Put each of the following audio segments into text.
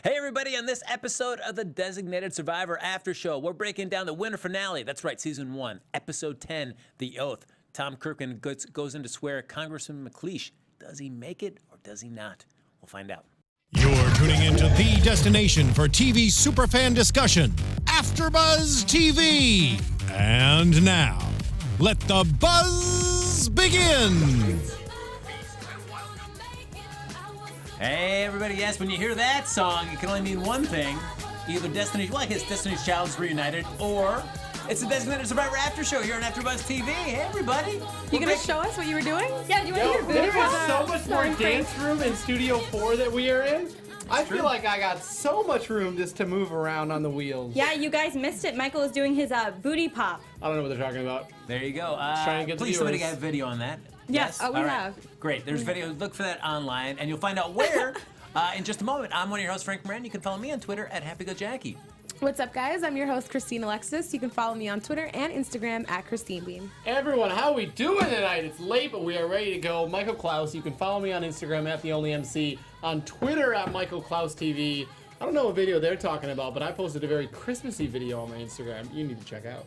Hey everybody, on this episode of the Designated Survivor After Show, we're breaking down the winter finale. That's right, Season 1, Episode 10, The Oath. Tom Kirkman goes in to swear at Congressman McLeish. Does he make it or does he not? We'll find out. You're tuning into the destination for TV superfan discussion, AFTERBUZZ TV. And now, let the buzz begin. Hey everybody, yes, when you hear that song, it can only mean one thing. Either Destiny's, well, I guess Destiny's Child is reunited, or it's the Designated Survivor After Show here on AfterBuzz TV. Hey everybody. You gonna show us what you were doing? Yeah, you want to hear There video? is so much more dance room in Studio 4 that we are in. I feel like I got so much room just to move around on the wheels. Yeah, you guys missed it. Michael was doing his booty pop. I don't know what they're talking about. There you go. trying to get the please, somebody viewers. got video on that. Yes. Oh, we All right. have. Great. There's video. Look for that online, and you'll find out where in just a moment. I'm one of your hosts, Frank Moran. You can follow me on Twitter at HappyGoJackie. What's up, guys? I'm your host, Christine Alexis. You can follow me on Twitter and Instagram at ChristineBeam. Everyone, how are we doing tonight? It's late, but we are ready to go. Michael Clouse. You can follow me on Instagram at TheOnlyMC, on Twitter at Michael Clouse TV. I don't know what video they're talking about, but I posted a very Christmassy video on my Instagram. You need to check out.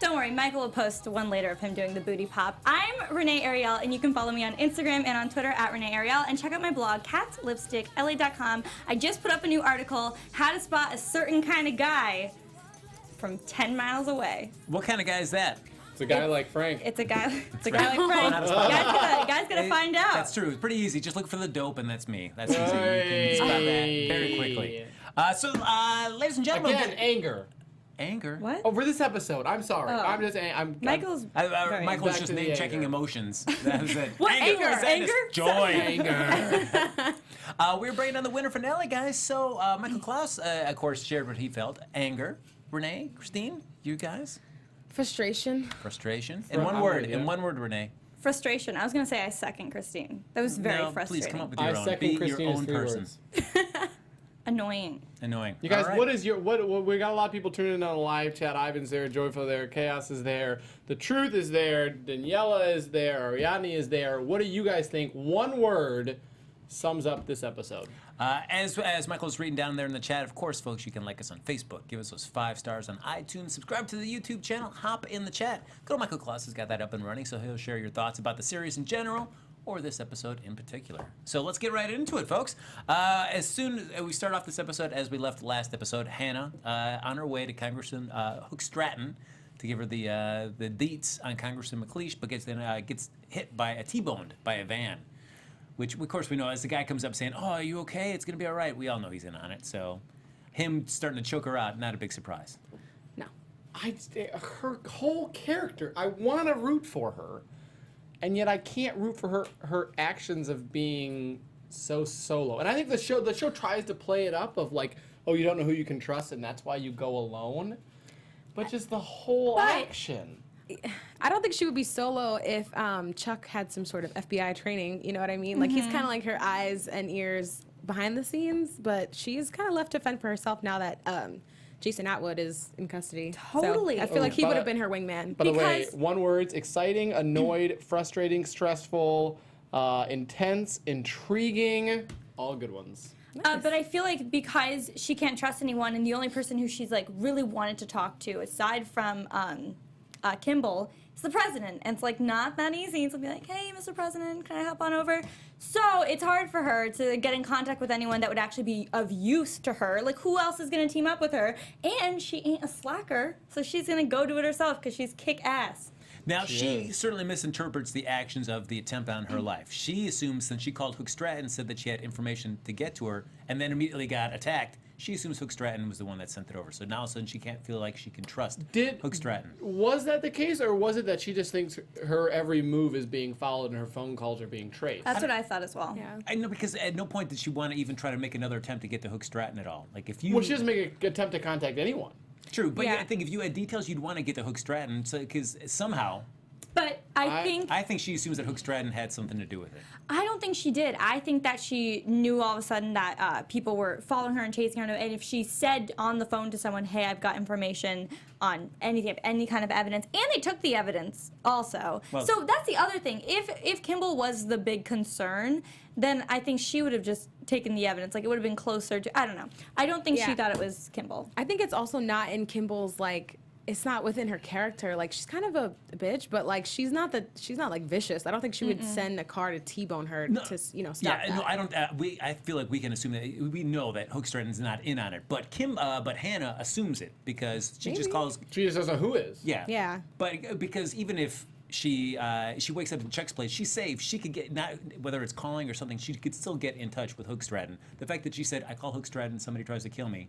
Don't worry, Michael will post one later of him doing the booty pop. I'm Renee Ariel, and you can follow me on Instagram and on Twitter at Renee Ariel, and check out my blog, catslipstickla.com. I just put up a new article, How to Spot a Certain Kind of Guy from 10 miles away. What kind of guy is that? It's a guy like Frank. It's a guy like Frank. How to spot that. Guy's gonna find out. That's true. It's pretty easy. Just look for the dope, and that's me. That's easy. You can spot that very quickly. Ladies and gentlemen. Again, anger. Anger. What? Oh, for this episode, I'm sorry. Oh. I'm Michael's very- Michael's Back just to the name checking anger. emotions. That was it. What? Anger? sadness, Anger? joy. anger. We're breaking down the winter finale, guys. So Michael Clouse, of course, shared what he felt. Anger. Renee, Christine, you guys. Frustration. Frustration. In one word. yeah. In one word, Renee. Frustration. I was gonna say I second Christine. That was very No, frustrating. please come up with I your own. second Be your Christina's own 3 person. words. Annoying. Annoying. You guys, All right. what is your what? We got a lot of people tuning in on the live chat. Ivan's there, Joyful there, Chaos is there, The Truth is there, Daniela is there, Ariadne is there. What do you guys think? One word sums up this episode. As Michael's reading down there in the chat, of course, folks, you can like us on Facebook, give us those 5 stars on iTunes, subscribe to the YouTube channel, hop in the chat. Go to Michael Clouse, has got that up and running, so he'll share your thoughts about the series in general, or this episode in particular. So let's get right into it, folks. As soon as we start off this episode, as we left last episode, Hannah on her way to Congressman Hook Stratton to give her the deets on Congressman McLeish, but gets hit by T-boned by a van, which of course we know as the guy comes up saying, "Oh, are you okay? It's gonna be all right." We all know he's in on it, so him starting to choke her out, not a big surprise. No. Her whole character, I want to root for her, and yet I can't root for her actions of being so solo. And I think the show tries to play it up of like, oh, you don't know who you can trust, and that's why you go alone. But just the whole action. I don't think she would be solo if Chuck had some sort of FBI training. You know what I mean? Like, he's kind of like her eyes and ears behind the scenes, but she's kind of left to fend for herself now that Jason Atwood is in custody. Totally. So I feel like he But- would have been her wingman. By the way, Because- one word: exciting, annoyed, frustrating, stressful, intense, intriguing. All good ones. But I feel like because she can't trust anyone, and the only person who she's like really wanted to talk to, aside from Kimball, is the president. And it's like not that easy to be like, "Hey, Mr. President, can I hop on over?" So it's hard for her to get in contact with anyone that would actually be of use to her. Like, who else is gonna team up with her? And she ain't a slacker, so she's gonna go do it herself because she's kick ass. Now, She she is. certainly misinterprets the actions of the attempt on her life. She assumes, since she called Hook Stratton and said that she had information to get to her, and then immediately got attacked, she assumes Hook Stratton was the one that sent it over. So now all of a sudden she can't feel like she can trust Hook Stratton. Was that the case, or was it that she just thinks her every move is being followed and her phone calls are being traced? That's what I thought as well. Yeah. I know, because at no point did she want to even try to make another attempt to get to Hook Stratton at all. Like, if you... Well, she doesn't make an attempt to contact anyone. True, but Yeah. I think if you had details, you'd want to get to Hook Stratton, because somehow But I think she assumes that Hook Stratton had something to do with it. I don't think she did. I think that she knew all of a sudden that people were following her and chasing her. And if she said on the phone to someone, hey, I've got information on anything, any kind of evidence, and they took the evidence also. Well, so that's the other thing. If Kimball was the big concern, then I think she would have just taken the evidence. Like, it would have been closer to, I don't know. I don't think she thought it was Kimball. I think it's also not in Kimball's, like, it's not within her character. Like, she's kind of a bitch, but like she's not like vicious. I don't think she would send a car to T-bone her to stop that. No, I don't. I feel like we can assume that we know that Hook Stratton's not in on it, but Hannah assumes it because she just calls. She just doesn't know who is. Yeah. Yeah. But because even if she wakes up in Chuck's place, she's safe. She could get, not whether it's calling or something, she could still get in touch with Hook Stratton. The fact that she said, "I call Hook Stratton, somebody tries to kill me,"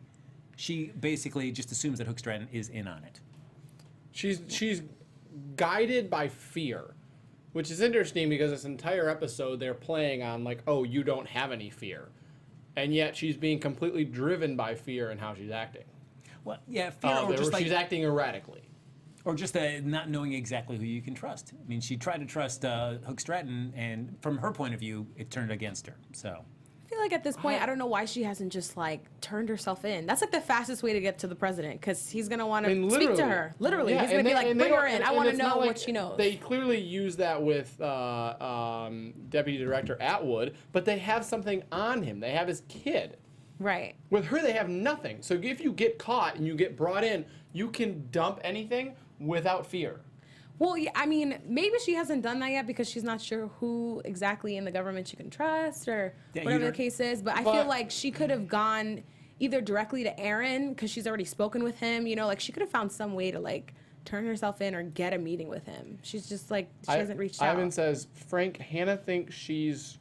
she basically just assumes that Hook Stratton is in on it. She's guided by fear, which is interesting because this entire episode they're playing on like, oh, you don't have any fear, and yet she's being completely driven by fear in how she's acting. Well, yeah, fear or just like she's acting erratically. Or just not knowing exactly who you can trust. I mean, she tried to trust Hook Stratton, and from her point of view, it turned against her. So I feel like at this point, I don't know why she hasn't just like turned herself in. That's like the fastest way to get to the president because he's gonna want to speak to her. Literally, Yeah, he's gonna be like, bring her in. I want to know like, what she knows. They clearly use that with Deputy Director Atwood, but they have something on him. They have his kid. Right. With her, they have nothing. So if you get caught and you get brought in, you can dump anything without fear. Well, yeah, I mean, maybe she hasn't done that yet because she's not sure who exactly in the government she can trust or whatever the case is. But I feel like she could have gone either directly to Aaron because she's already spoken with him. You know, like she could have found some way to like turn herself in or get a meeting with him. She's just like, she hasn't reached out. Ivan says, Frank, Hannah thinks she's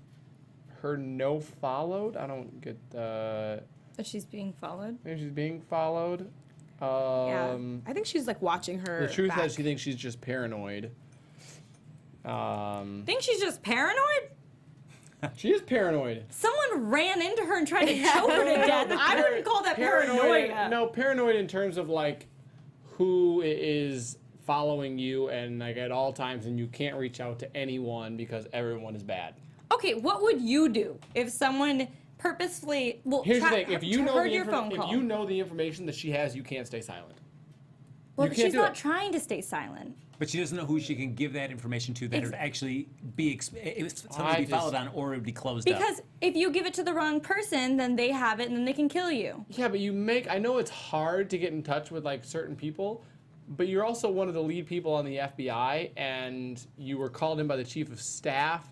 her no followed. I don't get That she's being followed? maybe she's being followed. Yeah, I think she's like watching her. The truth back. is she thinks she's just paranoid. Think she's just paranoid? She is paranoid. Someone ran into her and tried to choke her to death. I wouldn't call that paranoia. No, paranoid in terms of like who is following you and like at all times, and you can't reach out to anyone because everyone is bad. Okay, what would you do if someone purposefully Here's the thing: if you know heard your phone call? if you know the information that she has, you can't stay silent. Well, you can't she's do not it. trying to stay silent. but she doesn't know who she can give that information to that it would actually be it was something to be followed on or it would be closed up. Because if you give it to the wrong person, then they have it and then they can kill you. Yeah, but I know it's hard to get in touch with like certain people, but you're also one of the lead people on the FBI, and you were called in by the chief of staff.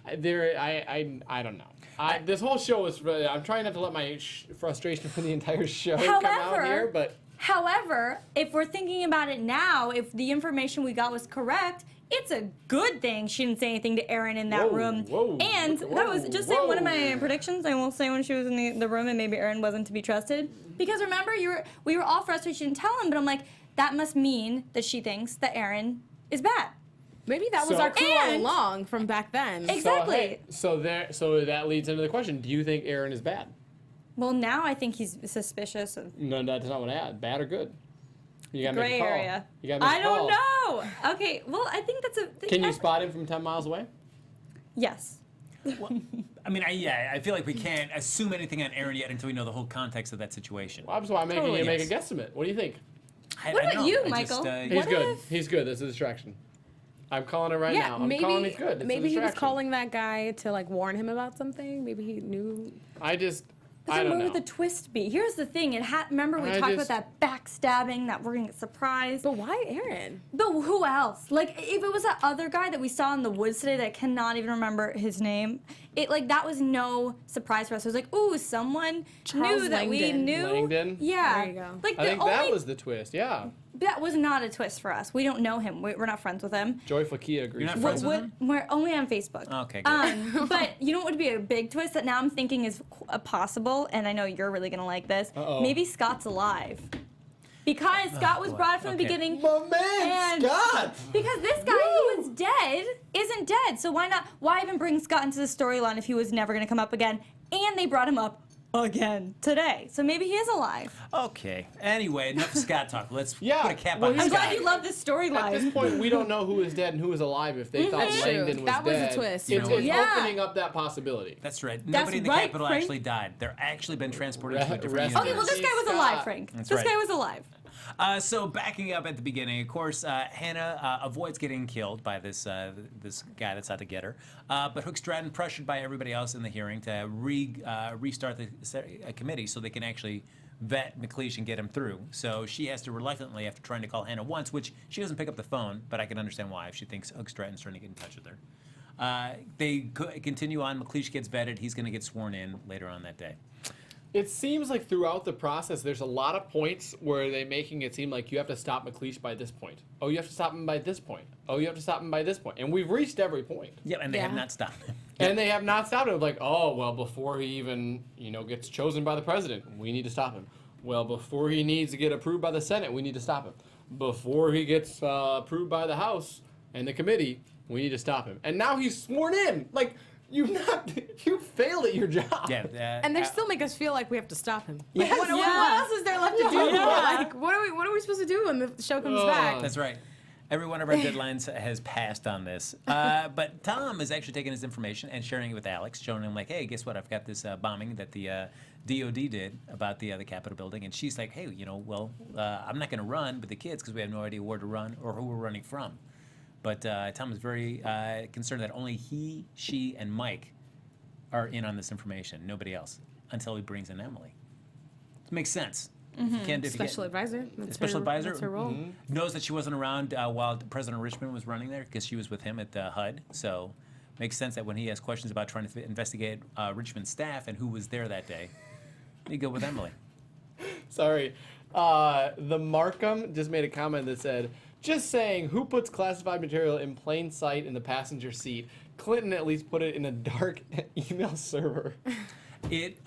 I don't know. This whole show is really, I'm trying not to let my frustration from the entire show come out here, but. However, if we're thinking about it now, if the information we got was correct, it's a good thing she didn't say anything to Erin in that room. And that was just saying one of my predictions. I won't say when she was in the room and maybe Erin wasn't to be trusted. Because remember, we were all frustrated she didn't tell him, but I'm like, that must mean that she thinks that Erin is bad. Maybe that was our clue all along from back then. Exactly. So that leads into the question: do you think Erin is bad? Well, now I think he's suspicious. No, that's not what I add. Bad or good? You gotta Gray make a call. area. You gotta make I a don't call. know. Okay, well, I think that's a. Can you spot him from 10 miles away? Yes. Well, I mean, I feel like we can't assume anything on Erin yet until we know the whole context of that situation. Well, that's why I'm making you make a guesstimate. What do you think? What about you, Michael? He's good. He's good. That's a distraction. I'm calling it right now. I'm calling he's good. It's maybe he was calling that guy to like warn him about something. Maybe he knew. I don't know. Where would the twist be? Here's the thing. Remember we talked about that backstabbing, that we're gonna get surprised. But why Aaron? But who else? Like, if it was that other guy that we saw in the woods today that I cannot even remember his name, that was no surprise for us. It was like, ooh, someone knew that we knew. Langdon? Yeah. There you go. Like, I think that was the twist, yeah. That was not a twist for us. We don't know him. We're not friends with him. Joy Flakia agrees. You're not friends with him? We're only on Facebook. Okay, good. But you know what would be a big twist that now I'm thinking is possible, and I know you're really going to like this. Uh-oh. Maybe Scott's alive. Because Scott was brought up from the beginning. My man, Scott! Because this guy who is dead isn't dead. So why even bring Scott into the storyline if he was never going to come up again? And they brought him up again today. So maybe he is alive. Okay. Anyway, enough Scott talk. Let's Yeah, put a cap well, on I'm Scott. glad you love this At storyline. this point, we don't know who is dead and who is alive. If they thought That's true. Langdon was That was a dead, twist. You It's, know what? it's Yeah. opening up that possibility. That's right. That's Nobody in the right, Capitol Frank. actually died. They're actually been transported to a different Rest- universe. Okay, well, this guy was Scott. alive, Frank. That's This right. guy was alive. So backing up at the beginning, of course, Hannah avoids getting killed by this this guy that's out to get her. But Hook Stratton, pressured by everybody else in the hearing to restart the committee so they can actually vet McLeish and get him through. So she has to reluctantly, after trying to call Hannah once, which she doesn't pick up the phone, but I can understand why if she thinks Hook Stratton's trying to get in touch with her. They continue on. McLeish gets vetted. He's going to get sworn in later on that day. It seems like throughout the process, there's a lot of points where they're making it seem like you have to stop McLeish by this point. Oh, you have to stop him by this point. Oh, you have to stop him by this point. And we've reached every point. Yeah, and they have Yeah. not stopped him. And they have not stopped him. Like, oh, well, before he even, gets chosen by the president, we need to stop him. Well, before he needs to get approved by the Senate, we need to stop him. Before he gets approved by the House and the committee, we need to stop him. And now he's sworn in. Like, you failed at your job. Yeah, And they still make us feel like we have to stop him. Yes. Like, what else is there left to do? Like, what are we supposed to do when the show comes back? That's right. Every one of our deadlines has passed on this. But Tom is actually taking his information and sharing it with Alex, showing him like, hey, guess what? I've got this bombing that the DOD did about the Capitol building. And she's like, hey, I'm not going to run with the kids because we have no idea where to run or who we're running from. But Tom is very concerned that only he, she, and Mike are in on this information. Nobody else, until he brings in Emily. It makes sense. If you can't, if you Special get- advisor. Special advisor That's her role. knows that she wasn't around while President Richmond was running there because she was with him at the HUD. So makes sense that when he has questions about trying to investigate Richmond's staff and who was there that day, you go with Emily. Sorry. The Markham just made a comment that said, just saying, who puts classified material in plain sight in the passenger seat? Clinton at least put it in a dark email server. It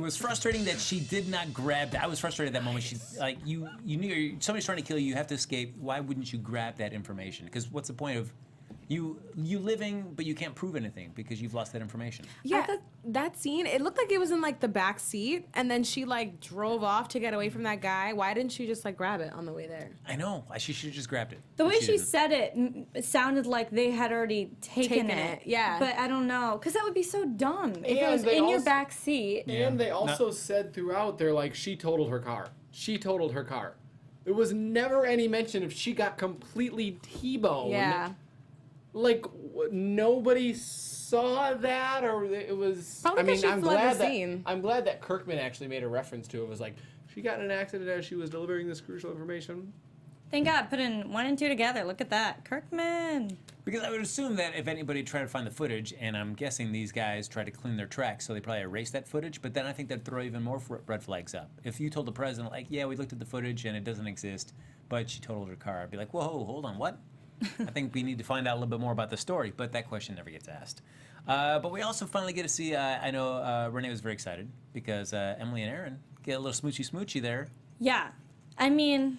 was frustrating that she did not grab that. I was frustrated at that moment. She's like, you knew somebody's trying to kill you. You have to escape. Why wouldn't you grab that information? Because what's the point of you living, but you can't prove anything because you've lost that information. Yeah, that scene, it looked like it was in like the back seat, and then she like drove off to get away from that guy. Why didn't she just like grab it on the way there? I know. She should have just grabbed it. The But way she didn't. said it sounded like they had already taken Taken it. it, yeah. But I don't know, because that would be so dumb if it And was they in your also- back seat. Yeah. And they also said throughout, they're like, she totaled her car. She totaled her car. There was never any mention of she got completely T-boned. Yeah. Like, nobody saw that, or it was... Probably 'cause she I'm fled glad the that scene. I'm glad that Kirkman actually made a reference to it. It was like, she got in an accident as she was delivering this crucial information. Thank God, putting 1 and 2 together. Look at that. Kirkman. Because I would assume that if anybody tried to find the footage, and I'm guessing these guys tried to clean their tracks, so they probably erased that footage, but then I think that'd throw even more red flags up. If you told the president, like, yeah, we looked at the footage and it doesn't exist, but she totaled her car, I'd be like, whoa, hold on, what? I think we need to find out a little bit more about the story, but that question never gets asked. But we also finally get to see, I know Renee was very excited, because Emily and Aaron get a little smoochy there. Yeah. I mean,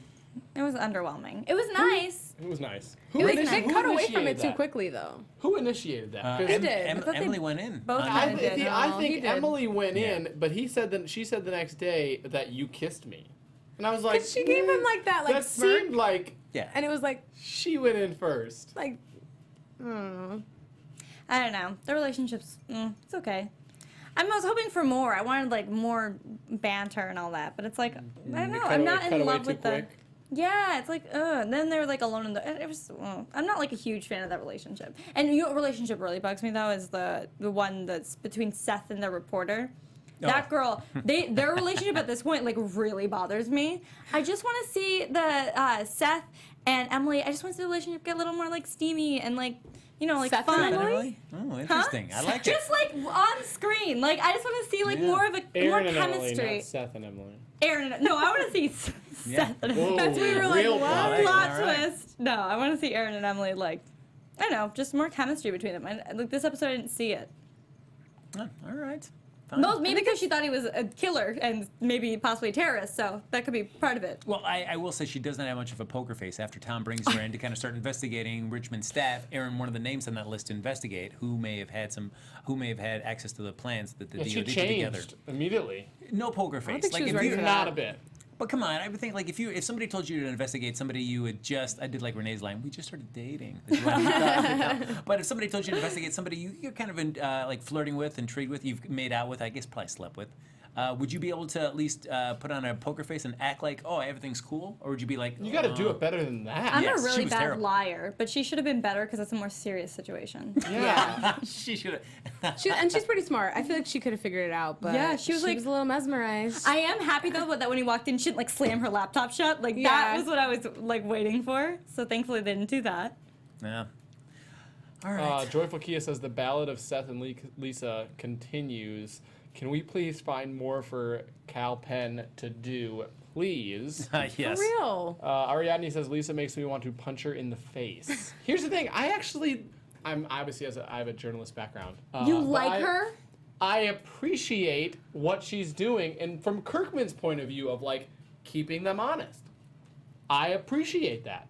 it was underwhelming. It was nice. It was nice. They who cut away from initiated it too that? quickly, though. Who initiated that? 'Cause He did. I thought they Emily went in. both on had that. it. did. I No, he think did. Emily went Yeah. in, but she said the next day that you kissed me, and I was like, She gave him like that, like that smirk, seemed like Yeah. and it was like, she went in first. like, I don't know. The relationship's, it's okay. I was hoping for more. I wanted like more banter and all that, but it's like, I don't know. I'm not in love with the. quick. Yeah, it's like, and then they were like alone in the. It was. I'm not like a huge fan of that relationship. And you know, what relationship really bugs me though is the one that's between Seth and the reporter. That girl, their relationship at this point like really bothers me. I just want to see the Seth and Emily. I just want to see the relationship get a little more like steamy and like like Seth and fun. Emily? Oh, interesting. I like it. Just like on screen. Like I just want to see like more of a Aaron more and chemistry. Emily, not Seth and Emily. Aaron, no, I want to see Seth and Emily. Whoa, That's what we were like, real what? plot. Plot All right. twist. No, I want to see Aaron and Emily like, I don't know, just more chemistry between them. Like this episode, I didn't see it. Oh, all right. Fine. Maybe because she thought he was a killer and maybe possibly a terrorist, so that could be part of it. Well, I will say she does not have much of a poker face. After Tom brings her in to kind of start investigating Richmond's staff, Aaron, one of the names on that list to investigate, who may have had access to the plans that the DOD she put changed together. immediately. No poker face. think she was if ready you- for that. Not a bit. But come on, I would think like if somebody told you to investigate somebody you had I did like Renee's line, we just started dating. But if somebody told you to investigate somebody you're kind of like flirting with, intrigued with, you've made out with, I guess probably slept with, would you be able to at least put on a poker face and act like, oh, everything's cool? Or would you be like, You got to do it better than that. I'm Yes, a she really was bad terrible. liar, but she should have been better because it's a more serious situation. Yeah. She should have. She's pretty smart. I feel like she could have figured it out, but Yeah, she was like- a little mesmerized. I am happy though, but that when he walked in, she didn't like slam her laptop shut. Like that Yeah. was what I was like waiting for. So thankfully they didn't do that. Yeah. All right. Joyful Kia says the Ballad of Seth and Lisa continues. Can we please find more for Cal Penn to do, please? Yes. For real. Ariadne says Lisa makes me want to punch her in the face. Here's the thing. I'm obviously I have a journalist background. You but like her? I appreciate what she's doing, and from Kirkman's point of view of like keeping them honest. I appreciate that.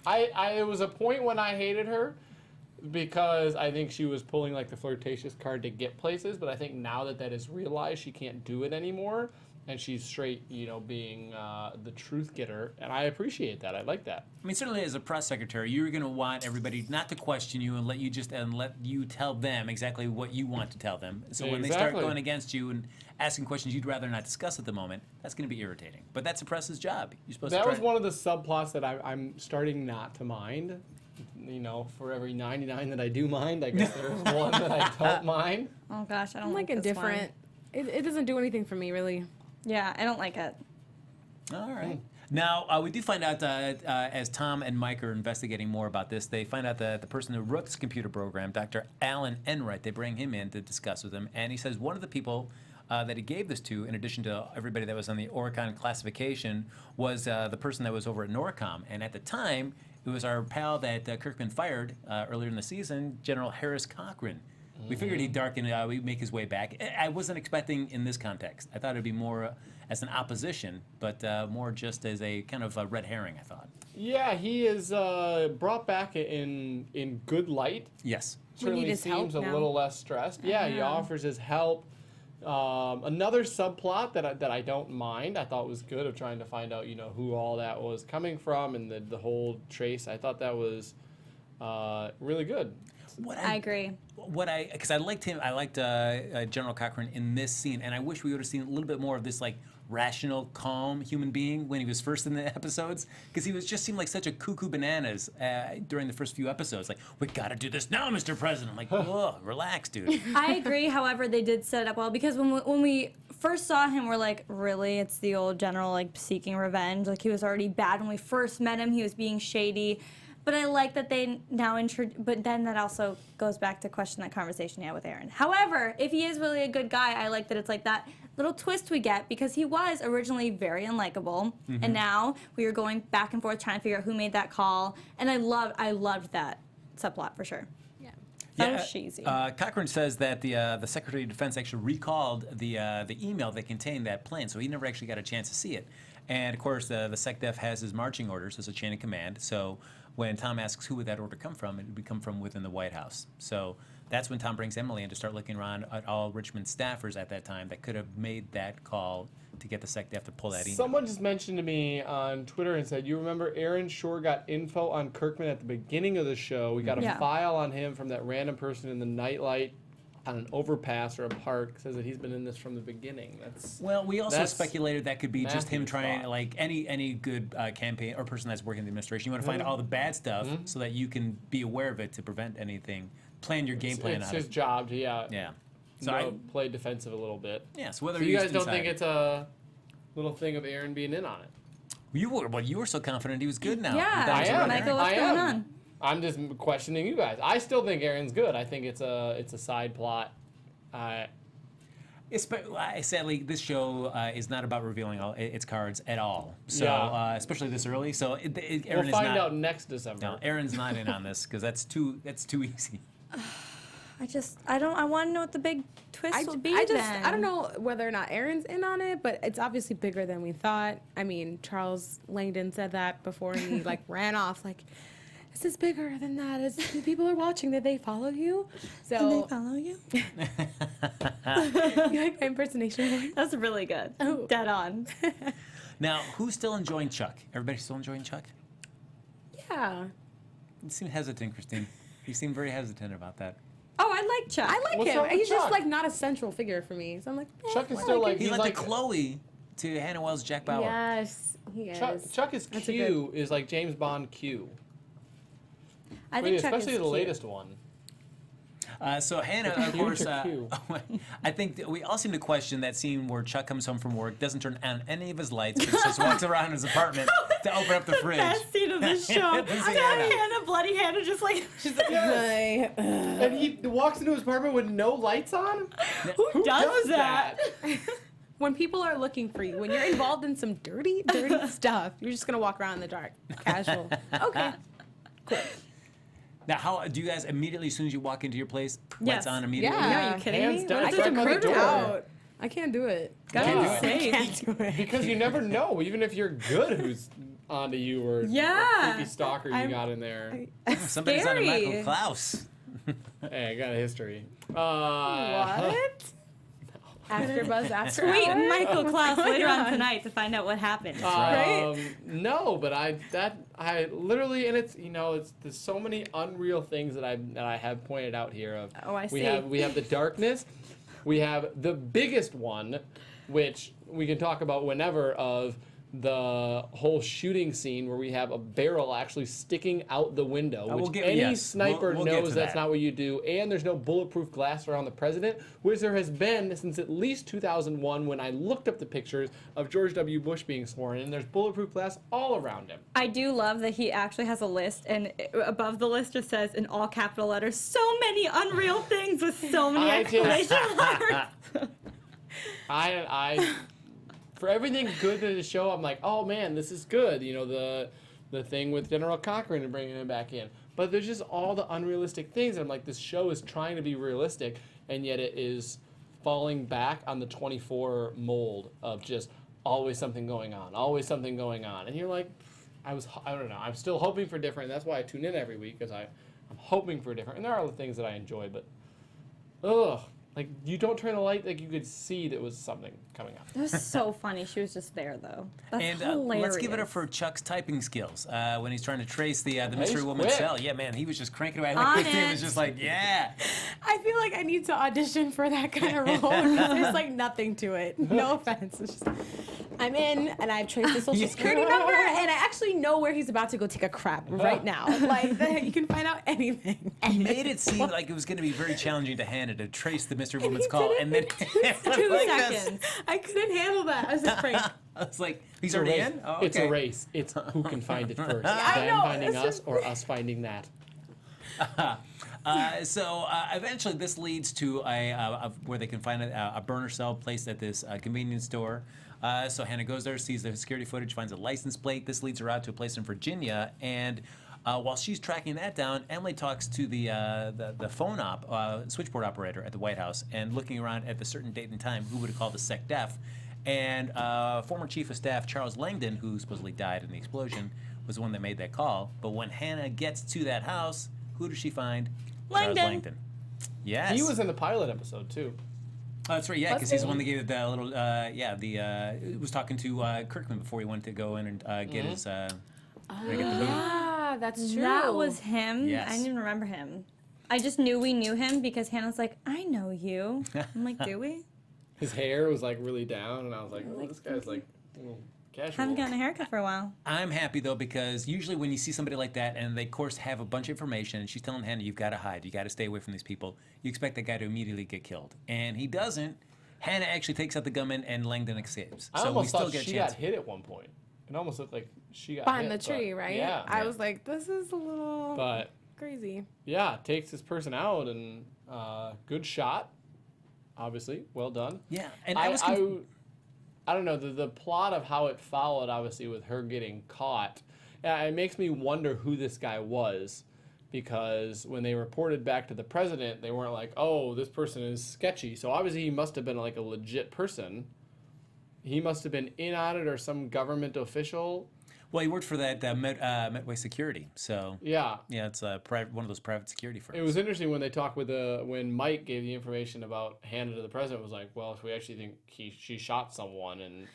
It was a point when I hated her because I think she was pulling like the flirtatious card to get places, but I think now that is realized, she can't do it anymore, and she's straight, being the truth getter, and I appreciate that. I like that. I mean, certainly as a press secretary, you're going to want everybody not to question you and let you tell them exactly what you want to tell them. So when they start Exactly. going against you and asking questions you'd rather not discuss at the moment, that's going to be irritating. But that's the press's job. You're supposed to That try was one of the subplots that I'm starting not to mind. For every 99 that I do mind, I guess there's one that I don't mind. Oh gosh, I don't I'm like this indifferent. It doesn't do anything for me, really. one. Yeah, I don't like it. All right. Now, we do find out as Tom and Mike are investigating more about this, they find out that the person who wrote this computer program, Dr. Alan Enright, they bring him in to discuss with him, and he says one of the people that he gave this to, in addition to everybody that was on the Oricon classification, was the person that was over at Norcom. And at the time, it was our pal that Kirkman fired earlier in the season, General Harris Cochran. We figured he'd darken, we'd make his way back. I wasn't expecting in this context. I thought it'd be more as an opposition, but more just as a kind of a red herring, I thought. Yeah, he is brought back in good light. Yes. We need Certainly his help seems a now. little less stressed. Yeah, he offers his help. Another subplot that I don't mind. I thought was good of trying to find out who all that was coming from and the whole trace. I thought that was really good. I agree. Because I liked him. I liked General Cochran in this scene, and I wish we would have seen a little bit more of this like rational, calm human being when he was first in the episodes. Because he seemed like such a cuckoo bananas during the first few episodes. Like, we gotta do this now, Mr. President. I'm like, oh, relax, dude. I agree. However, they did set it up well because when we first saw him, we're like, really? It's the old general like seeking revenge. Like he was already bad when we first met him. He was being shady. But I like that they now but then that also goes back to question that conversation you had with Aaron. However, if he is really a good guy, I like that it's like that little twist we get because he was originally very unlikable, and now we are going back and forth trying to figure out who made that call. And I loved that subplot for sure. Yeah. That was cheesy. Cochran says that the Secretary of Defense actually recalled the email that contained that plan, so he never actually got a chance to see it. And of course, the SecDef has his marching orders as a chain of command. So when Tom asks who would that order come from, it would come from within the White House. So that's when Tom brings Emily in to start looking around at all Richmond staffers at that time that could have made that call to get the SecDef to pull that email. Someone just mentioned to me on Twitter and said, you remember Aaron Shore got info on Kirkman at the beginning of the show. We got a Yeah. file on him from that random person in the nightlight on an overpass or a park. Says that he's been in this from the beginning. Well, we also That's speculated that could be just him Matthew's trying, thought. like any good campaign or person that's working in the administration. You want to find all the bad stuff so that you can be aware of it to prevent anything. Plan your game plan It's out. his job to Yeah. So play defensive a little bit. so whether So you he's guys don't inside- think it's a little thing of Aaron being in on it? you were so confident he was good now. Yeah. You thought he was I a am. red Michael, herring. what's I going am. on? I'm just questioning you guys. I still think Aaron's good. I think it's a side plot. Sadly, this show is not about revealing all its cards at all. So, Yeah. especially this early. So, Aaron We'll is find not. out next December. No, Aaron's not in on this because that's too easy. I want to know what the big twist will be. I then. don't know whether or not Aaron's in on it, but it's obviously bigger than we thought. I mean, Charles Langdon said that before, and he like ran off like, "This is bigger than that. It's, people are watching. Did they follow you?" So Did they follow you? you like my impersonation? That's really good. Oh. Dead on. Now, who's still enjoying Chuck? Everybody still enjoying Chuck? Yeah, You seem hesitant, Christine. You seem very hesitant about that. Oh, I like Chuck. I like What's him. up with He's just Chuck? like not a central figure for me. So I'm like, Chuck is I still like him. He's like the like Chloe to Hannah Wells' Jack Bauer. Yes, he is. Chuck is That's a Q is like James Bond Q. I think Chuck Especially is the cute. latest one. So Hannah, of Q course, to Q. I think that we all seem to question that scene where Chuck comes home from work, doesn't turn on any of his lights, but just walks around his apartment to open up the fridge. Best scene of the show. This is Hannah, bloody Hannah, just like Hi. And he walks into his apartment with no lights on? who does that? When people are looking for you, when you're involved in some dirty stuff, you're just gonna walk around in the dark, casual. Okay. Now, how do you guys immediately, as soon as you walk into your place, Yes. lights on immediately? Yeah. Are you kidding Hands me? down. I It's get right by the murdered door. out. I can't do it. Gotta Yeah. be I safe. can't do it. Because you never know, even if you're good, who's onto you or Yeah. what creepy stalker you I'm- got in there. Somebody's on a Scary. Michael Klaus. Hey, I got a history. What? AfterBuzz after Tweet hours? Michael What's Klaus going later on on? tonight to find out what happened. Right? No, but I literally, and it's there's so many unreal things that I have pointed out here. Of Oh, I we see. have the darkness, we have the biggest one, which we can talk about whenever, of the whole shooting scene where we have a barrel actually sticking out the window, we'll which get- any yes, sniper we'll get to knows that's that. not what you do, and there's no bulletproof glass around the president, which there has been since at least 2001 when I looked up the pictures of George W. Bush being sworn in. There's bulletproof glass all around him. I do love that he actually has a list, and above the list just says in all capital letters, so many unreal things with so many I just- exclamation marks. I for everything good in the show, I'm like, oh man, this is good. You know, the thing with General Cochran and bringing him back in. But there's just all the unrealistic things. And I'm like, this show is trying to be realistic, and yet it is falling back on the 24 mold of just always something going on, always something going on. And you're like, I don't know. I'm still hoping for different. That's why I tune in every week, because I'm hoping for different. And there are other things that I enjoy, but ugh. Like, you don't turn the light, like, you could see that was something coming up. It was so funny. She was just there, though. That's And hilarious. let's give it up for Chuck's typing skills when he's trying to trace the mystery He's woman's quick. cell. Yeah, man, he was just cranking away. On Like Christine it. was just like, yeah. I feel like I need to audition for that kind of role because there's like nothing to it. No offense. It's just, I'm in and I've traced the social security number and I actually know where he's about to go take a crap right now. Like you can find out anything. He made it seem like it was going to be very challenging to Hannah to trace the mystery woman's he call, did it and then in it was 2 like this. seconds. I couldn't handle that. I was just Frank. I was like, he's It's a already race. in? Oh, It's a okay. race. It's who can find it first. I Them know, finding it's us just- or us finding that. So eventually this leads to where they can find a burner cell placed at this convenience store. So Hannah goes there, sees the security footage, finds a license plate. This leads her out to a place in Virginia, and while she's tracking that down, Emily talks to the phone switchboard operator at the White House, and looking around at the certain date and time, who would have called the SecDef. And former Chief of Staff Charles Langdon, who supposedly died in the explosion, was the one that made that call. But when Hannah gets to that house, who does she find? Charles Langdon. Langdon. Yes. He was in the pilot episode, too. Oh, that's right, yeah, because he's the one that gave the little, was talking to Kirkman before he went to go in and get his, get the boot. Yeah, that's true. That was him. Yes. I didn't even remember him. I just knew we knew him because Hannah's like, I know you. I'm like, do we? His hair was, like, really down, and I was like, oh, this guy's, like, a little casual. Haven't gotten a haircut for a while. I'm happy, though, because usually when you see somebody like that and they, of course, have a bunch of information, and she's telling Hannah, you've got to hide, you got to stay away from these people, you expect that guy to immediately get killed. And he doesn't. Hannah actually takes out the gunman, and Langdon escapes. I So we almost still thought get a she chance. got hit at one point. It almost looked like she got behind hit, the tree, but- right? Yeah. I was like, this is a little But, crazy. yeah, takes this person out, and good shot, obviously. Well done. Yeah, and I was don't know, the plot of how it followed, obviously, with her getting caught, it makes me wonder who this guy was, because when they reported back to the president, they weren't like, oh, this person is sketchy. So obviously he must have been like a legit person. He must have been in on it or some government official. Well, he worked for that Medway Security, so Yeah. it's one of those private security firms. It was interesting when they talked with when Mike gave the information about handed to the president, was like, well, if we actually think she shot someone and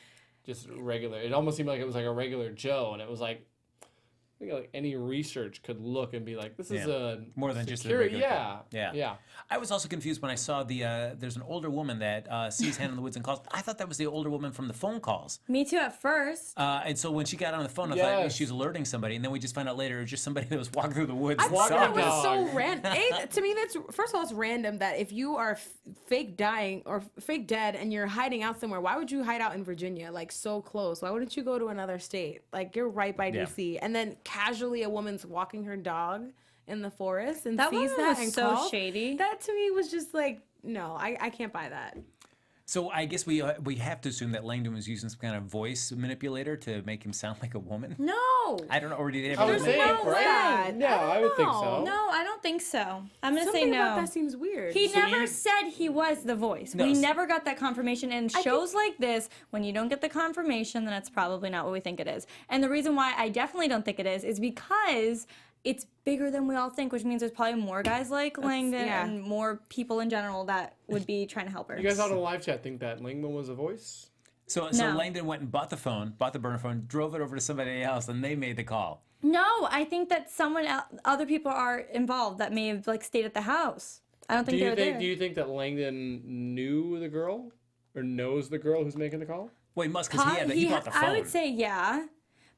just regular, it almost seemed like it was like a regular Joe, and it was like, I think like any research could look and be like, this is a more than just a security. regular Yeah. yeah. I was also confused when I saw there's an older woman that sees Hannah in the Woods and calls. I thought that was the older woman from the phone calls. Me too at first. And so when she got on the phone, I thought Yes. she was alerting somebody, and then we just found out later it was just somebody that was walking through the woods. I and thought saw that it. was so Dog. random. To me, that's first of all, it's random that if you are fake dying or fake dead and you're hiding out somewhere, why would you hide out in Virginia, like so close? Why wouldn't you go to another state? Like you're right by Yeah. DC, and then casually a woman's walking her dog in the forest and That sees woman that was and so calls. shady. That to me was just like, no, I can't buy that. So I guess we have to assume that Langdon was using some kind of voice manipulator to make him sound like a woman. No. I don't know, or did he I would ever think, no right? way. No, I would think so. No, I don't think so. I'm gonna say Something no. about that seems weird. He So never you- said he was the voice. No, We s- never got that confirmation. And shows like this, when you don't get the confirmation, then it's probably not what we think it is. And the reason why I definitely don't think it is because it's bigger than we all think, which means there's probably more guys like Langdon yeah. and more people in general that would be trying to help her. You guys out in the live chat think that Langdon was a voice? So No. Langdon went and bought the burner phone, drove it over to somebody else, and they made the call. No, I think that other people are involved that may have like stayed at the house. I don't think they were there. Do you think that Langdon knew the girl or knows the girl who's making the call? Well, he must, because he bought the phone. I would say yeah,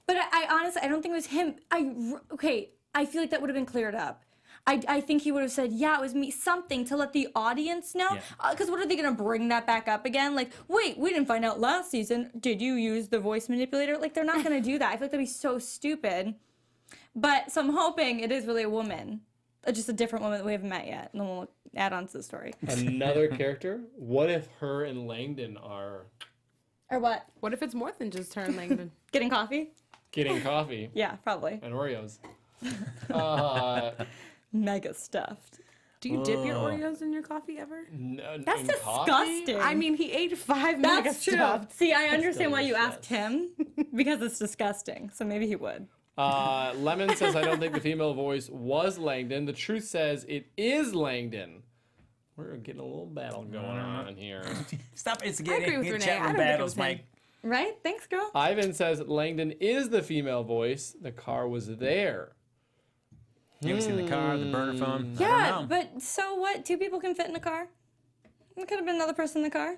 but I honestly I don't think it was him. I feel like that would have been cleared up. I think he would have said, yeah, it was me, something to let the audience know. Yeah. Because what are they going to bring that back up again? Like, wait, we didn't find out last season. Did you use the voice manipulator? Like, they're not going to do that. I feel like that'd be so stupid. But so I'm hoping it is really a woman. Just a different woman that we haven't met yet. And then we'll add on to the story. Another character? What if her and Langdon are Or what? What if it's more than just her and Langdon? Getting coffee? getting coffee Yeah, probably. and Oreos? Mega stuffed. Do you dip your Oreos in your coffee ever? That's disgusting. I mean, he ate 5 mega That's true. stuffed. See, I understand why you delicious. asked him because it's disgusting. So maybe he would. Lemon says, I don't think the female voice was Langdon. The truth says it is Langdon. We're getting a little battle going on here. Stop I agree instigating with Renee. chat I room don't think it battles, was him. Mike. Right? Thanks, girl. Ivan says Langdon is the female voice. The car was there. You ever seen the car, the burner phone? I Yeah, don't know. but so what? 2 people can fit in a car. It could have been another person in the car.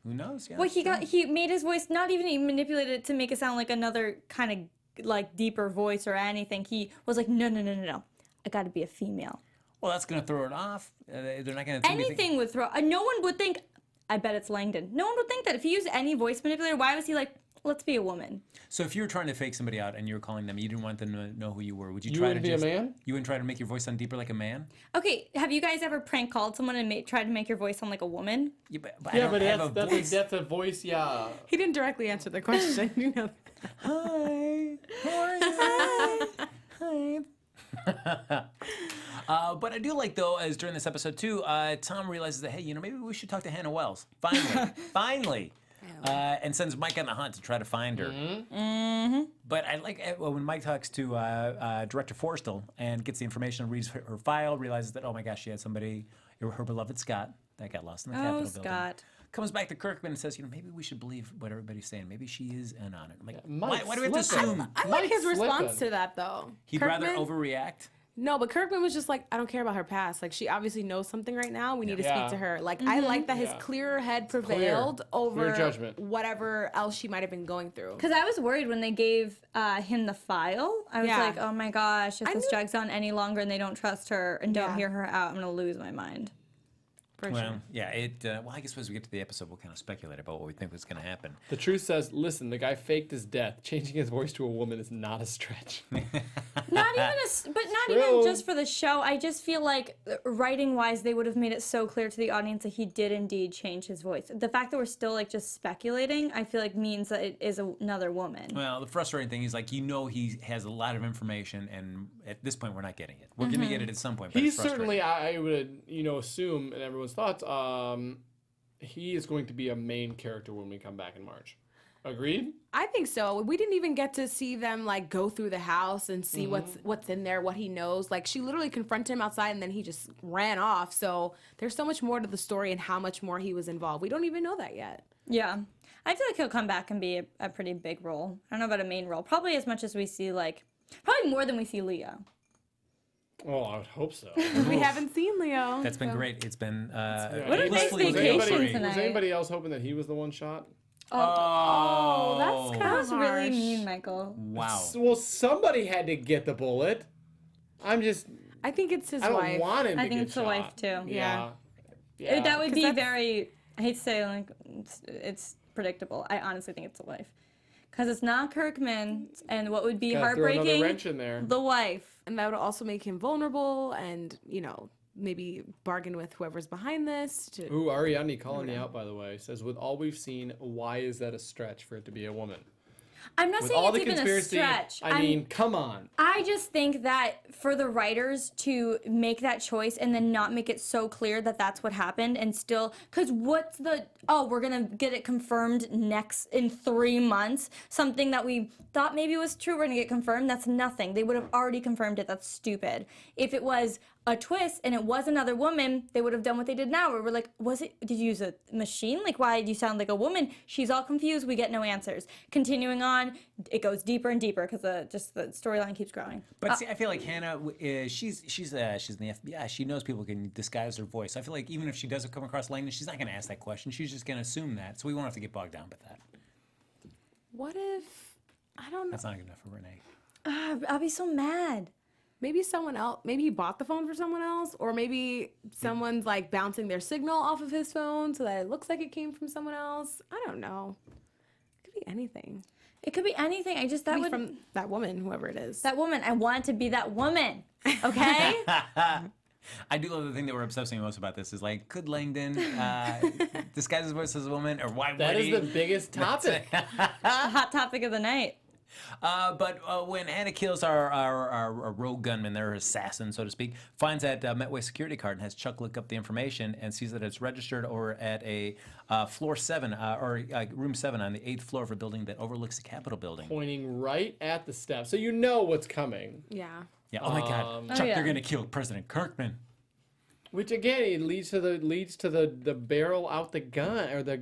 Who knows? Yeah. Well, he made his voice, not even he manipulated it to make it sound like another kind of like deeper voice or anything. He was like, no. I got to be a female. Well, that's going to throw it off. They're not going to Anything would throw. No one would think. I bet it's Langdon. No one would think that if he used any voice manipulator. Why was he like, let's be a woman? So if you were trying to fake somebody out and you were calling them, you didn't want them to know who you were. Would you You try to wouldn't be a just, man? You wouldn't try to make your voice sound deeper like a man? Okay, have you guys ever prank called someone and tried to make your voice sound like a woman? Yeah, but I don't have a voice. that's a voice, yeah. He didn't directly answer the question. You know. Hi. How are you? Hi. But I do like, though, as during this episode, too, Tom realizes that, hey, maybe we should talk to Hannah Wells. Finally. And sends Mike on the hunt to try to find her. Mm-hmm. But I like when Mike talks to Director Forstall and gets the information, reads her file, realizes that, oh my gosh, she had somebody, her beloved Scott, that got lost in the Capitol building. Scott. Comes back to Kirkman and says, maybe we should believe what everybody's saying. Maybe she is in on it. I'm like, Mike why do we have to slipping. assume? I like Mike's his response slipping. to that though. He'd rather overreact? No, but Kirkman was just like, I don't care about her past. Like, she obviously knows something right now. We need to Yeah. speak to her. Like, I like that his Yeah. clearer head prevailed over Clear judgment. whatever else she might have been going through. Because I was worried when they gave him the file. I was Yeah. like, oh my gosh, if I this knew- drags on any longer and they don't trust her and don't Yeah. hear her out, I'm going to lose my mind. For Well, sure. yeah, well, I guess as we get to the episode, we'll kind of speculate about what we think was going to happen. The truth says, listen, the guy faked his death. Changing his voice to a woman is not a stretch. Not even True. just for the show. I just feel like writing wise, they would have made it so clear to the audience that he did indeed change his voice. The fact that we're still like just speculating, I feel like means that it is another woman. Well, the frustrating thing is, like, he has a lot of information, and at this point, we're not getting it. We're going to get it at some point. But He's it's frustrating. certainly, I would, assume, in everyone's thoughts, he is going to be a main character when we come back in March. Agreed? I think so. We didn't even get to see them like go through the house and see what's in there, what he knows. Like she literally confronted him outside and then he just ran off. So there's so much more to the story and how much more he was involved. We don't even know that yet. Yeah. I feel like he'll come back and be a pretty big role. I don't know about a main role. Probably as much as we see, probably more than we see Leo. Oh, I would hope so. We haven't seen Leo. That's been great. It's been What a nice blissfully vacation great. tonight. Was anybody else hoping that he was the one shot? Oh, that's kind That of was really mean, Michael. Wow. Well, somebody had to get the bullet. I think it's his don't wife. want him to I think get it's the shot. wife, too. Yeah. That would 'Cause be that's- very, I hate to say, it's predictable. I honestly think it's the wife. Because it's not Kirkman, and what would be Gotta throw another heartbreaking, wrench in there. the wife. And that would also make him vulnerable and, maybe bargain with whoever's behind this. Ooh, Ariadne calling me out, by the way, says, with all we've seen, why is that a stretch for it to be a woman? I'm not With saying all it's the even a conspiracy, stretch. I mean, come on. I just think that for the writers to make that choice and then not make it so clear that that's what happened and still, because what's we're going to get it confirmed in 3 months, something that we thought maybe was true, we're going to get confirmed, that's nothing. They would have already confirmed it, that's stupid. If it was a twist and it was another woman, they would have done what they did now, where we're like, did you use a machine? Like, why do you sound like a woman? She's all confused, we get no answers. Continuing on, it goes deeper and deeper because the storyline keeps growing. But see, I feel like Hannah, she's in the FBI. She knows people can disguise their voice. I feel like even if she doesn't come across Langdon, she's not going to ask that question. She's just going to assume that. So we won't have to get bogged down with that. What if, I don't know, That's not good enough for Renee. I'll be so mad. maybe someone else, maybe he bought the phone for someone else, or maybe someone's like bouncing their signal off of his phone so that it looks like it came from someone else. I don't know. It could be anything. It could be anything. I just, that would, From that woman, whoever it is. that woman, I want it to be that woman. Okay? I do love the thing that we're obsessing most about this is like, could Langdon disguise his voice as a woman, or why That would is he? the biggest topic. The hot topic of the night. But when Hannah kills our rogue gunman, their assassin, so to speak, finds that Metway security card and has Chuck look up the information and sees that it's registered over at a floor 7 or room 7 on the 8th floor of a building that overlooks the Capitol building. Pointing right at the steps. So you know what's coming. Yeah. Yeah. Oh my God, Chuck! yeah. They're gonna kill President Kirkman. Which again, it leads to the barrel out the gun or the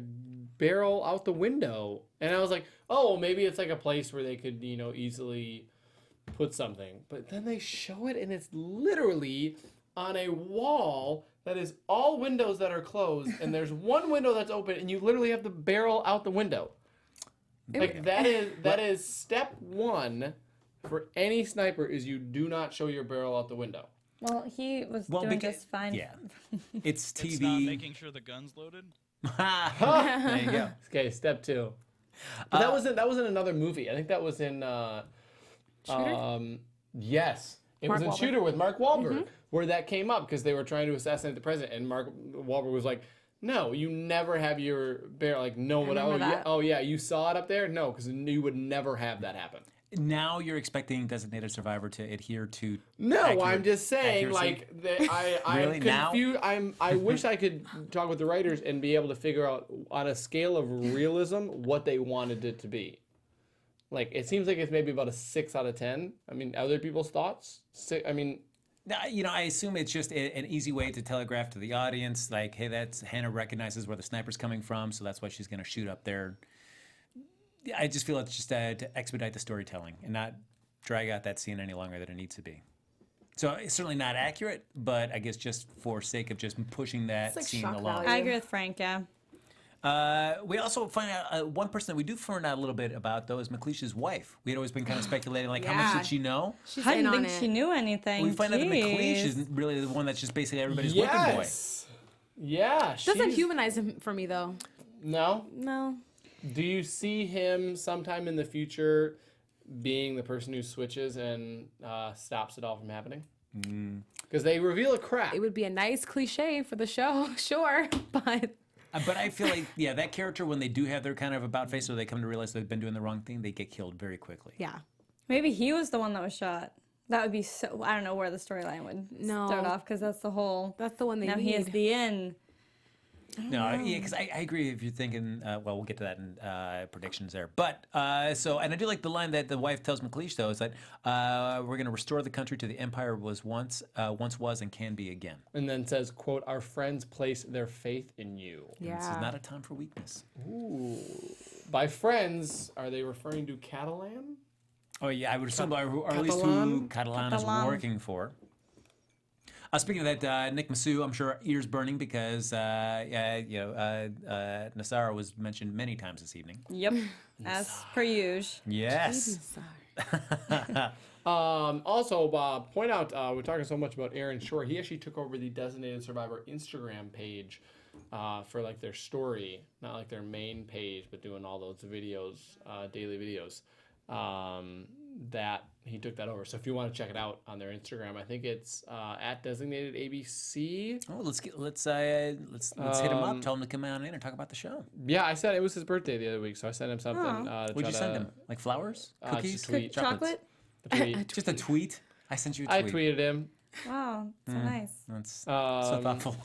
barrel out the window. And I was like, oh, maybe it's like a place where they could, easily put something. But then they show it and it's literally on a wall that is all windows that are closed and there's one window that's open and you literally have the barrel out the window. Like that is step 1 for any sniper is you do not show your barrel out the window. Well, he was doing just fine. Yeah, it's TV. It's not making sure the gun's loaded. There you go. Okay, step 2. But that wasn't another movie. I think that was in Shooter? yes. It Mark was in Wahlberg. Shooter with Mark Wahlberg where that came up because they were trying to assassinate the president and Mark Wahlberg was like, "No, you never have your barrel like no one remember that. oh yeah, you saw it up there? No, cuz you would never have that happen." Now you're expecting Designated Survivor to adhere to. No, accurate I'm just saying, accuracy? like, I'm Really? Now? confused. I wish I could talk with the writers and be able to figure out on a scale of realism what they wanted it to be. Like, it seems like it's maybe about a 6 out of 10. I mean, other people's thoughts? I assume it's just an easy way to telegraph to the audience, like, hey, that's Hannah recognizes where the sniper's coming from, so that's why she's going to shoot up there. I just feel it's just to expedite the storytelling and not drag out that scene any longer than it needs to be. So it's certainly not accurate, but I guess just for sake of just pushing that like scene shock along. value. I agree with Frank, yeah. We also find out one person that we do find out a little bit about, though, is McLeish's wife. We had always been kind of speculating, like, how much Yeah. did she know? She's I in didn't on think it. she knew anything. We find out that McLeish Jeez. is really the one that's just basically everybody's whipping boy. yes! Yeah, Doesn't she's- humanize him for me though. No. No. Do you see him sometime in the future being the person who switches and stops it all from happening? Because they reveal a crack. It would be a nice cliche for the show, sure, but But I feel like, yeah, that character, when they do have their kind of about face or they come to realize they've been doing the wrong thing, they get killed very quickly. yeah. Maybe he was the one that was shot. That would be so. I don't know where the storyline would start off because that's the whole. That's the one they now need. he is the in. No, yeah, because I agree if you're thinking, well, we'll get to that in predictions there. But, so, and I do like the line that the wife tells McLeish, though, is that we're going to restore the country to the empire was once was and can be again. And then says, quote, our friends place their faith in you. Yeah. This is not a time for weakness. Ooh. By friends, are they referring to Catalan? Oh, yeah, I would assume, or at least who Catalan is working for. Speaking of that, Nick Massou, I'm sure ears burning because Nassara was mentioned many times this evening. Yep. As per usual. Yes. Also, point out, we're talking so much about Aaron Shore. He actually took over the Designated Survivor Instagram page for like their story, not like their main page, but doing all those videos, daily videos. That he took that over. So if you want to check it out on their Instagram, I think it's at Designated ABC. Oh, let's hit him up. Tell him to come on in and talk about the show. Yeah, I said it was his birthday the other week, so I sent him something. What'd you send him? Like flowers, cookies, just a tweet. Chocolate? A tweet. Just a tweet. I sent you a I tweet. tweeted him. Wow, so nice. That's so thoughtful.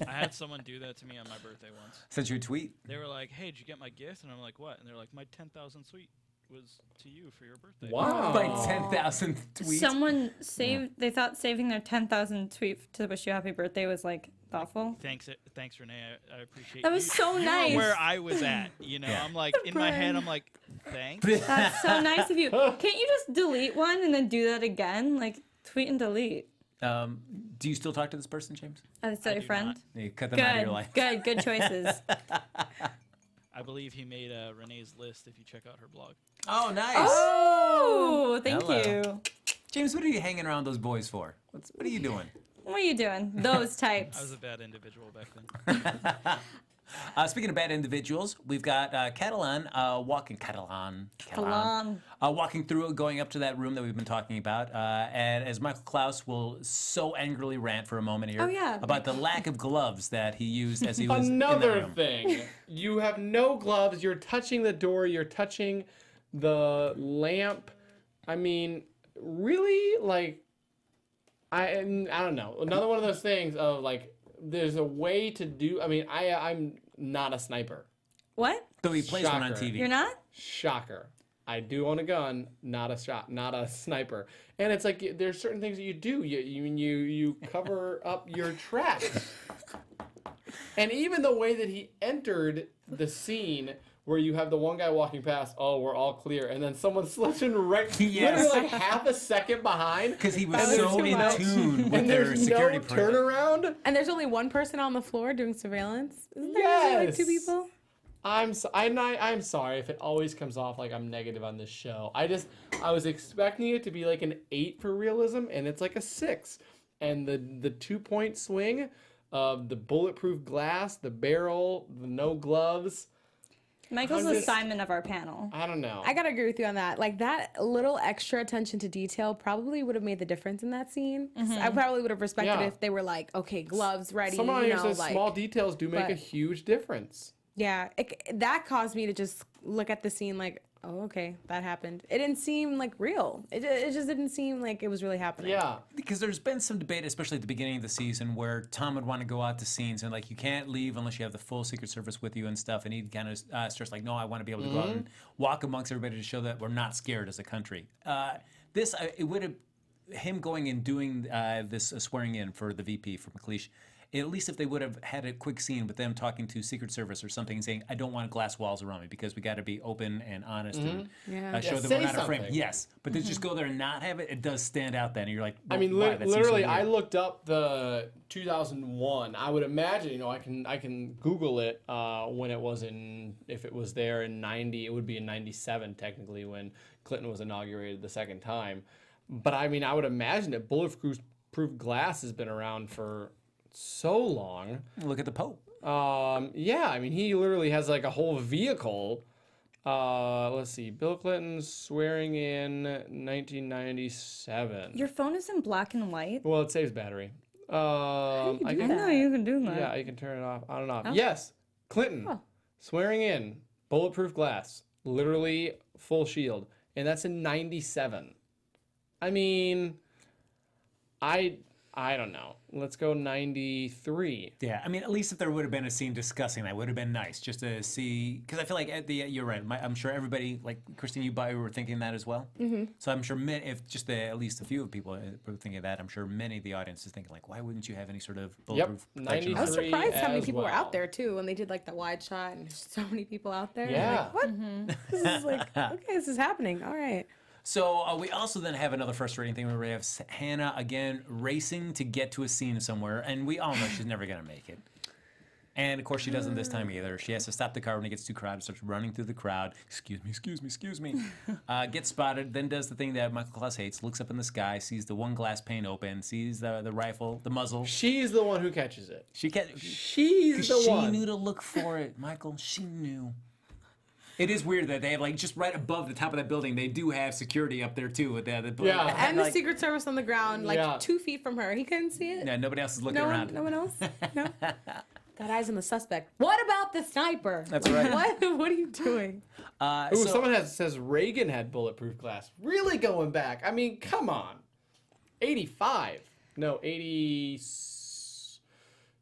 I had someone do that to me on my birthday once. Sent you a tweet. They were like, "Hey, did you get my gift?" And I'm like, "What?" And they're like, "My 10,000 sweet was to you for your birthday." Wow. By 10,000 tweets. Someone saved. They thought saving their 10,000 tweet to wish you happy birthday was like thoughtful. Thanks, Renee. I appreciate. That was you. so You nice. were where I was at. You know, Yeah. I'm like in my head. I'm like, thanks. That's so nice of you. Can't you just delete one and then do that again? Like tweet and delete. Do you still talk to this person, James? Oh, is that your do friend? not. You cut them out of your Good, life. good choices. I believe he made Renee's list. If you check out her blog. Oh, nice. Oh, thank Hello. you. James, what are you hanging around those boys for? What are you doing? What are you doing? Those types. I was a bad individual back then. Speaking of bad individuals, we've got Catalan walking through, going up to that room that we've been talking about, and as Michael Clouse will so angrily rant for a moment here about the lack of gloves that he used as he was in that Another room. thing, you have no gloves. You're touching the door. You're touching the lamp. I mean, really, like, I don't know. Another one of those things of like, there's a way to do. I mean, I'm not a sniper. What? Though he plays one on Shocker. TV. You're not? Shocker. I do own a gun, not a sniper. And it's like there's certain things that you do. You cover up your tracks. And even the way that he entered the scene where you have the one guy walking past, oh, we're all clear, and then someone slips in Yes. literally like half a second behind. Because he was That was so too in much. tune with And their there's security no perimeter. turnaround. And there's only one person on the floor doing surveillance. Isn't there usually like two Yes. people? I'm sorry if it always comes off like I'm negative on this show. I was expecting it to be like an 8 for realism, and it's like a 6. And the 2-point swing of the bulletproof glass, the barrel, the no gloves. Michael's I'm the just- Simon of our panel. I don't know. I gotta agree with you on that. Like that little extra attention to detail probably would have made the difference in that scene. I probably would have respected Yeah. it if they were like, okay, gloves ready. Someone you here know, says like, small details do make a but- huge difference. Yeah, that caused me to just look at the scene like, oh, okay, that happened. It didn't seem like real. It just didn't seem like it was really happening. Yeah. Because there's been some debate, especially at the beginning of the season, where Tom would want to go out to scenes and like you can't leave unless you have the full Secret Service with you and stuff. And he kind of starts like, no, I want to be able to go out and walk amongst everybody to show that we're not scared as a country. It would have him going and doing this swearing in for the VP for McLeish. At least if they would have had a quick scene with them talking to Secret Service or something, saying, "I don't want glass walls around me because we got to be open and honest and Yeah. show Yeah, that say we're not afraid." something. Yes, but to just go there and not have it, it does stand out. Then and you're like, I mean, why? That seems so literally, weird. I looked up the 2001. I would imagine, I can Google it when it was if it was there in 90, it would be in 97 technically when Clinton was inaugurated the second time. But I mean, I would imagine that bulletproof glass has been around for so long. Look at the Pope. Yeah, I mean, he literally has like a whole vehicle. Let's see, Bill Clinton swearing in 1997. Your phone is in black and white. Well, it saves battery. do I that? can, I know you can do that. yeah, you can turn it off, on and off. Oh. Yes, Clinton Oh. swearing in, bulletproof glass, literally full shield, and that's in 97. I mean, I don't know. Let's go 93. Yeah, I mean, at least if there would have been a scene discussing that, would have been nice just to see. Because I feel like you're right. I'm sure everybody, like Christine, you were thinking that as well. Mm-hmm. So I'm sure if just at least a few people were thinking that, I'm sure many of the audience is thinking like, why wouldn't you have any sort of bulletproof protection? 93. I was surprised how many as people were well. out there too when they did like the wide shot and there's so many people out there. Yeah. Like, what? This is like, okay, this is happening. All right. So we also then have another frustrating thing where we have Hannah again racing to get to a scene somewhere, and we all know she's never gonna make it. And of course she doesn't this time either. She has to stop the car when it gets too crowded, starts running through the crowd. Excuse me. Gets spotted, then does the thing that Michael Clouse hates, looks up in the sky, sees the one glass pane open, sees the rifle, the muzzle. She's the one who catches it. She's the she one. knew to look for it, Michael. She knew. It is weird that they have like just right above the top of that building, they do have security up there too with the Yeah. And the like, Secret Service on the ground, like Yeah. 2 feet from her. He couldn't see it. yeah, nobody else is looking No around. one else? No. Got eyes on the suspect. What about the sniper? That's right. What are you doing? Ooh, So- someone says Reagan had bulletproof glass. Really going back. I mean, come on. 85. No, 80.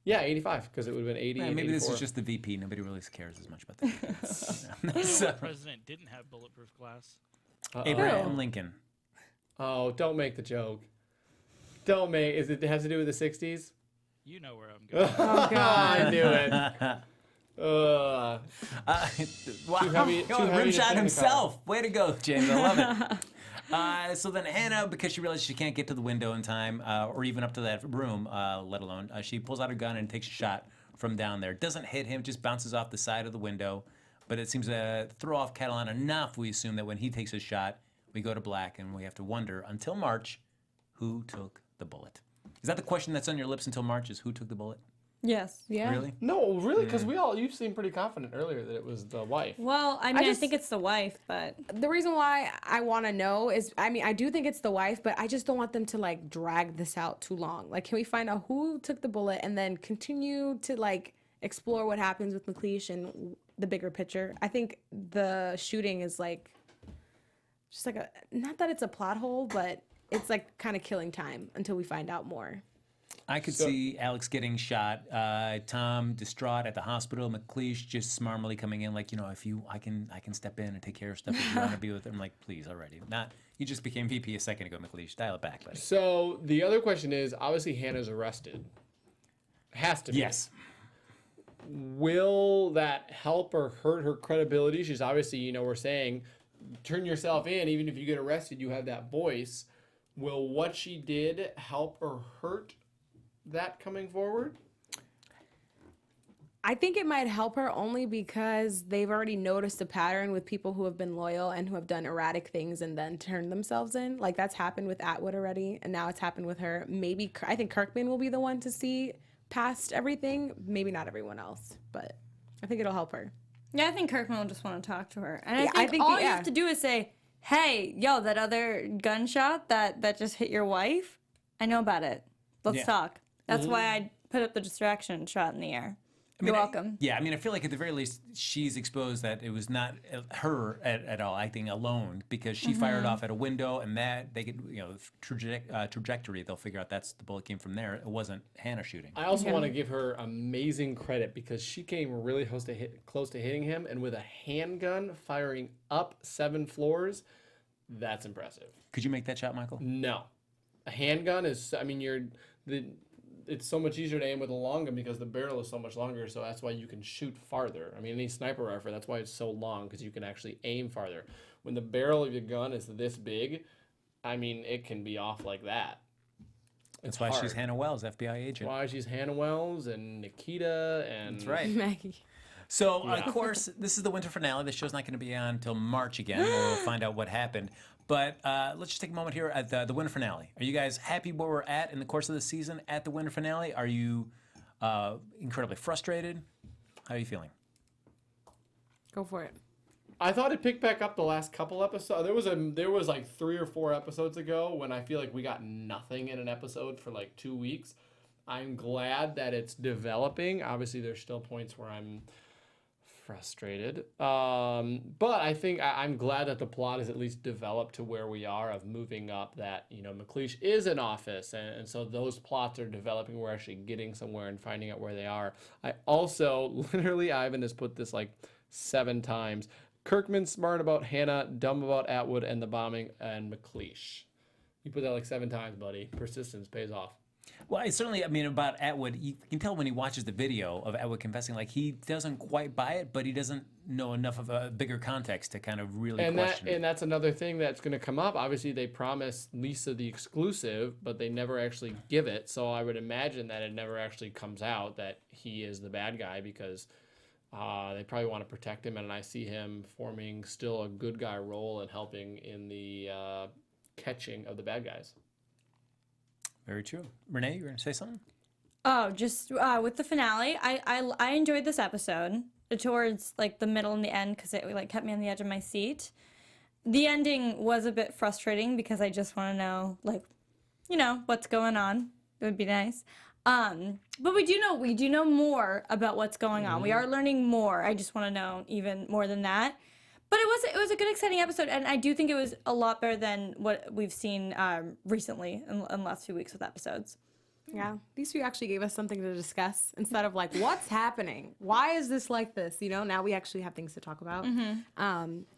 Yeah, 85, because it would have been 80 Yeah, and maybe this 84. is just the VP. Nobody really cares as much about that. So, The president didn't have bulletproof glass. Abraham Lincoln. Oh, don't make the joke. Don't make. It has to do with the 60s? You know where I'm going. Oh, God. I knew it. Wow. heavy- too heavy Rim to shot technical. himself. Way to go, James. I love it. So then Hannah, because she realizes she can't get to the window in time, or even up to that room, let alone, she pulls out her gun and takes a shot from down there. Doesn't hit him, just bounces off the side of the window. But it seems to throw off Catalan enough, we assume, that when he takes a shot, we go to black and we have to wonder, until March, who took the bullet? Is that the question that's on your lips until March, is who took the bullet? Yes. Yeah. Really? No, really, because you seemed pretty confident earlier that it was the wife. Well, I mean, I just- think it's the wife, but The reason why I want to know is, I mean, I do think it's the wife, but I just don't want them to like drag this out too long. Like, can we find out who took the bullet and then continue to like explore what happens with McLeish and the bigger picture? I think the shooting is like, just like not that it's a plot hole, but it's like kind of killing time until we find out more. I could see Alex getting shot, Tom distraught at the hospital, McLeish just smartly coming in like, I can step in and take care of stuff if you want to be with him. Like, please, already. Not, you just became VP a second ago, McLeish. Dial it back, buddy. So the other question is, obviously Hannah's arrested. Has to be. Yes. Will that help or hurt her credibility? She's obviously, we're saying, turn yourself in, even if you get arrested, you have that voice. Will what she did help or hurt that coming forward? I think it might help her only because they've already noticed a pattern with people who have been loyal and who have done erratic things and then turned themselves in. Like, that's happened with Atwood already, and now it's happened with her. Maybe, I think Kirkman will be the one to see past everything. Maybe not everyone else, but I think it'll help her. yeah, I think Kirkman will just want to talk to her. And Yeah, I think all you yeah. have to do is say, hey, yo, that other gunshot that just hit your wife, I know about it. Let's Yeah. talk. That's why I put up the distraction shot in the air. You're welcome. I feel like at the very least, she's exposed that it was not her at all acting alone, because she fired off at a window, and that they could, trajectory, they'll figure out that's the bullet came from there. It wasn't Hannah shooting. I also want to give her amazing credit because she came really close to hitting him, and with a handgun firing up 7 floors, that's impressive. Could you make that shot, Michael? No. A handgun is, it's so much easier to aim with a long gun because the barrel is so much longer, so that's why you can shoot farther. I mean, any sniper rifle, that's why it's so long, because you can actually aim farther. When the barrel of your gun is this big, it can be off like that. That's why she's Hannah Wells, FBI agent. Why she's Hannah Wells and Nikita and... That's right. Maggie. So, of course, this is the winter finale. The show's not going to be on until March again. We'll find out what happened. But let's just take a moment here at the winter finale. Are you guys happy where we're at in the course of the season at the winter finale? Are you incredibly frustrated? How are you feeling? Go for it. I thought it picked back up the last couple episodes. There was like 3 or 4 episodes ago when I feel like we got nothing in an episode for like 2 weeks. I'm glad that it's developing. Obviously, there's still points where I'm frustrated. But I think I'm glad that the plot is at least developed to where we are of moving up that, McLeish is in office. And so those plots are developing. We're actually getting somewhere and finding out where they are. I also, literally, Ivan has put this like 7 times. Kirkman's smart about Hannah, dumb about Atwood and the bombing, and McLeish. You put that like 7 times, buddy. Persistence pays off. Well, about Atwood, you can tell when he watches the video of Atwood confessing, like he doesn't quite buy it, but he doesn't know enough of a bigger context to kind of really question it. And that's another thing that's going to come up. Obviously, they promised Lisa the exclusive, but they never actually give it. So I would imagine that it never actually comes out that he is the bad guy because they probably want to protect him. And I see him forming still a good guy role and helping in the catching of the bad guys. Very true. Renee, you were going to say something? Oh, just with the finale, I enjoyed this episode towards like the middle and the end because it like kept me on the edge of my seat. The ending was a bit frustrating because I just want to know what's going on. It would be nice. But we do know more about what's going on. We are learning more. I just want to know even more than that. But it was a good, exciting episode, and I do think it was a lot better than what we've seen recently in the last few weeks with episodes. Yeah, these few actually gave us something to discuss instead of like, what's happening? Why is this like this? Now we actually have things to talk about.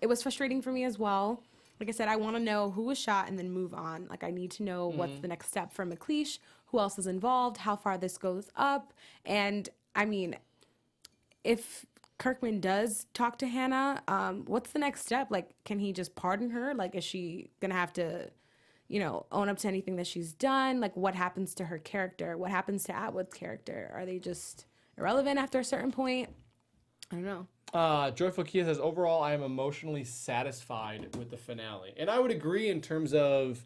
It was frustrating for me as well. Like I said, I want to know who was shot and then move on. Like I need to know what's the next step for McLeish, who else is involved, how far this goes up. And I mean, if Kirkman does talk to Hannah, what's the next step? Like, can he just pardon her? Like, is she gonna have to, own up to anything that she's done? Like, what happens to her character? What happens to Atwood's character? Are they just irrelevant after a certain point? I don't know. Joyful Kia says, overall, I am emotionally satisfied with the finale. And I would agree in terms of,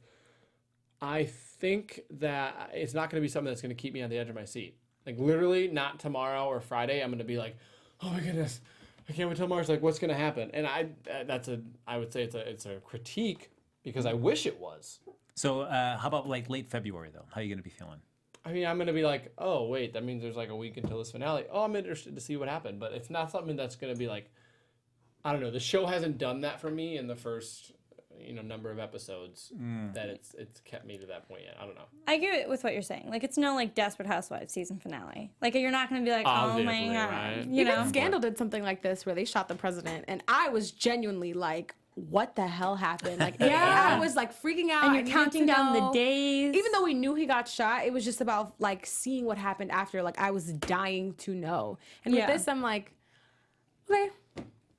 I think that it's not going to be something that's going to keep me on the edge of my seat. Like, literally, not tomorrow or Friday, I'm going to be like, oh my goodness, I can't wait till March. Like, what's going to happen? And I would say it's a critique because I wish it was. So how about like late February though? How are you going to be feeling? I mean, I'm going to be like, oh wait, that means there's like a week until this finale. Oh, I'm interested to see what happened. But it's not something that's going to be like, I don't know. The show hasn't done that for me in the first number of episodes that it's kept me to that point yet. I don't know. I agree with what you're saying. Like, it's no like Desperate Housewives season finale. Like, you're not going to be like, oh my god, right? Even Scandal did something like this where they shot the president, and I was genuinely like, what the hell happened? Like, I was like freaking out. And you're counting down the days. Even though we knew he got shot, it was just about like seeing what happened after. Like, I was dying to know. And with this, I'm like, okay,